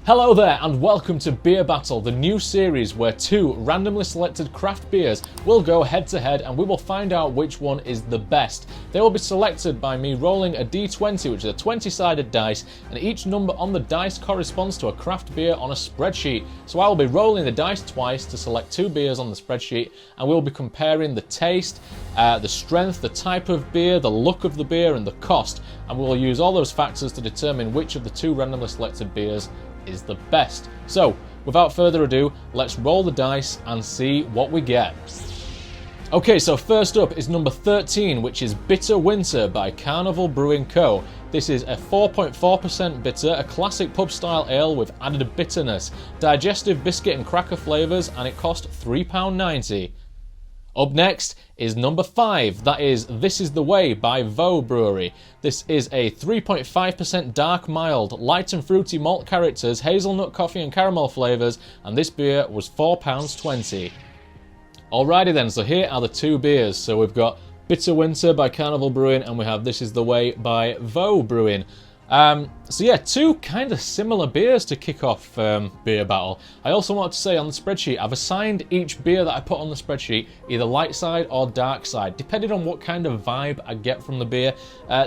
Hello there and welcome to Beer Battle, the new series where two randomly selected craft beers will go head to head and we will find out which one is the best. They will be selected by me rolling a d20, which is a 20-sided dice, and each number on the dice corresponds to a craft beer on a spreadsheet. So I will be rolling the dice twice to select two beers on the spreadsheet, and we'll be comparing the taste, the strength, the type of beer, the look of the beer and the cost, and we will use all those factors to determine which of the two randomly selected beers is the best. So, without further ado, let's roll the dice and see what we get. Okay, so first up is number 13, which is Bitter Winter by Carnival Brewing Co. This is a 4.4% bitter, a classic pub-style ale with added bitterness, digestive biscuit and cracker flavours, and it cost £3.90. Up next is number 5, that is This Is The Way by Vaux Brewery. This is a 3.5% dark mild, light and fruity malt characters, hazelnut, coffee and caramel flavours, and this beer was £4.20. Alrighty then, so here are the two beers. So we've got Bitter Winter by Carnival Brewing and we have This Is The Way by Vaux Brewing. So yeah, two kind of similar beers to kick off Beer Battle. I also wanted to say on the spreadsheet, I've assigned each beer that I put on the spreadsheet either light side or dark side, depending on what kind of vibe I get from the beer.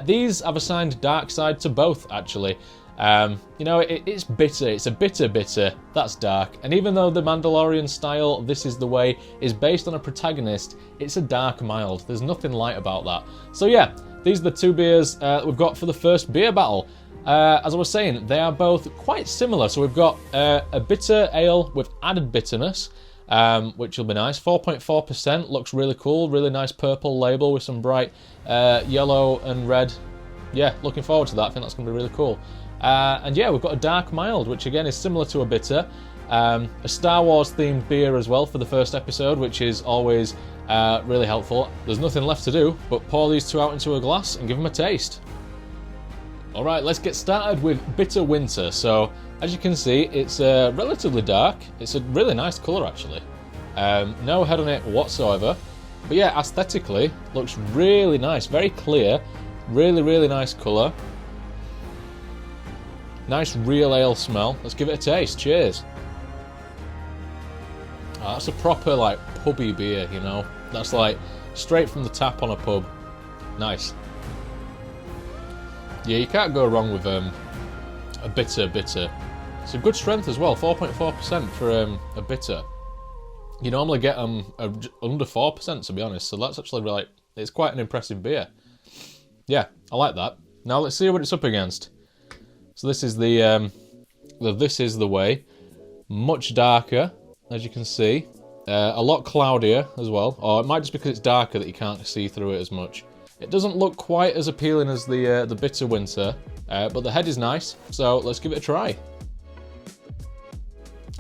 These I've assigned dark side to both, actually. You know, it's bitter, it's a bitter, that's dark. And even though the Mandalorian style, This Is The Way, is based on a protagonist, it's a dark mild. There's nothing light about that. So yeah, these are the two beers we've got for the first Beer Battle. As I was saying, they are both quite similar. So we've got a bitter ale with added bitterness, which will be nice. 4.4%, looks really cool, really nice purple label with some bright yellow and red. Yeah, looking forward to that. I think that's going to be really cool. And yeah, we've got a dark mild, which again is similar to a bitter. A Star Wars themed beer as well for the first episode, which is always really helpful. There's nothing left to do but pour these two out into a glass and give them a taste. Alright, let's get started with Bitter Winter. So, as you can see, it's relatively dark. It's a really nice colour actually. No head on it whatsoever. But yeah, aesthetically, looks really nice, very clear. Really nice colour. Nice real ale smell. Let's give it a taste. Cheers. Oh, that's a proper like pubby beer, you know. That's like straight from the tap on a pub. Nice. Yeah, you can't go wrong with a bitter. It's a good strength as well. 4.4% for a bitter. You normally get under 4%, to be honest. So that's actually like, it's quite an impressive beer. Yeah, I like that. Now let's see what it's up against. So this is the This Is The Way. Much darker, as you can see. A lot cloudier as well. Or it might just be because it's darker that you can't see through it as much. It doesn't look quite as appealing as the Bitter Winter, but the head is nice, so let's give it a try.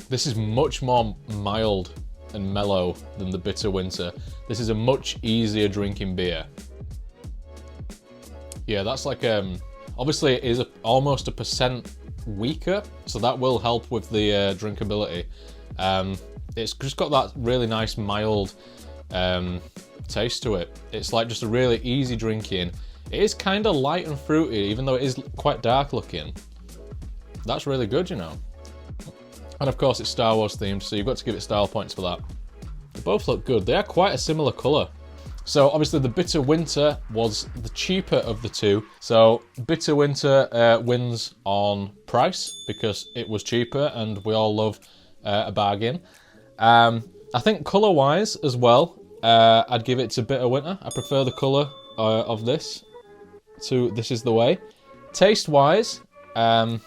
This is much more mild and mellow than the Bitter Winter. This is a much easier drinking beer. Yeah, that's like, obviously it is almost a percent weaker, so that will help with the drinkability. It's just got that really nice mild taste to it. It's like just a really easy drinking. It is kind of light and fruity, even though it is quite dark looking. That's really good, you know. And of course it's Star Wars themed, so you've got to give it style points for that. They both look good. They are quite a similar colour. So obviously the Bitter Winter was the cheaper of the two. So Bitter Winter wins on price because it was cheaper and we all love a bargain. I think colour-wise as well, I'd give it to Bitter Winter. I prefer the colour of this to This Is The Way. Taste-wise, I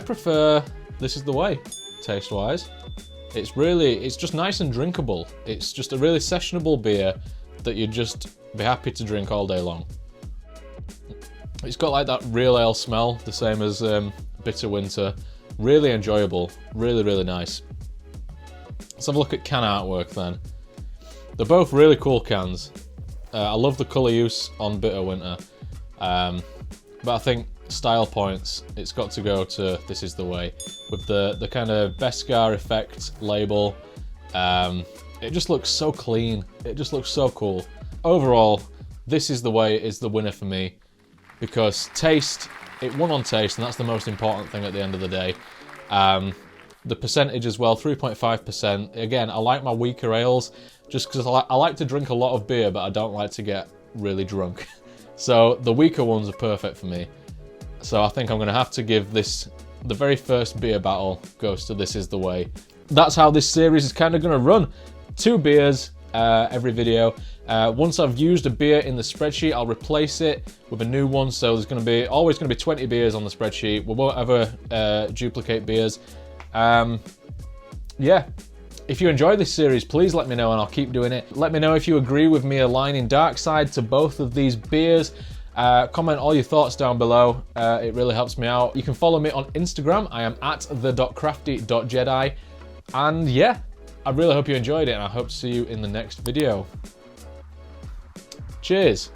prefer This Is The Way, taste-wise. It's just nice and drinkable. It's just a really sessionable beer that you'd just be happy to drink all day long. It's got like that real ale smell, the same as Bitter Winter. Really enjoyable, really nice. Let's have a look at can artwork then. They're both really cool cans. I love the colour use on Bitter Winter. But I think style points, it's got to go to This Is The Way. With the kind of Beskar effect label. It just looks so clean. It just looks so cool. Overall, This Is The Way is the winner for me. Because taste, it won on taste, and that's the most important thing at the end of the day. The percentage as well, 3.5%. Again, I like my weaker ales just because I like to drink a lot of beer, but I don't like to get really drunk. So the weaker ones are perfect for me. So I think I'm going to have to give this, the very first beer battle goes to This Is The Way. That's how this series is kind of going to run. 2 beers every video. Once I've used a beer in the spreadsheet, I'll replace it with a new one. So there's going to be always going to be 20 beers on the spreadsheet. We won't ever duplicate beers. Yeah, if you enjoy this series, please let me know and I'll keep doing it. Let me know if you agree with me aligning dark side to both of these beers. Comment all your thoughts down below. It really helps me out. You can follow me on Instagram. I am at the.crafty.jedi. And yeah, I really hope you enjoyed it and I hope to see you in the next video. Cheers.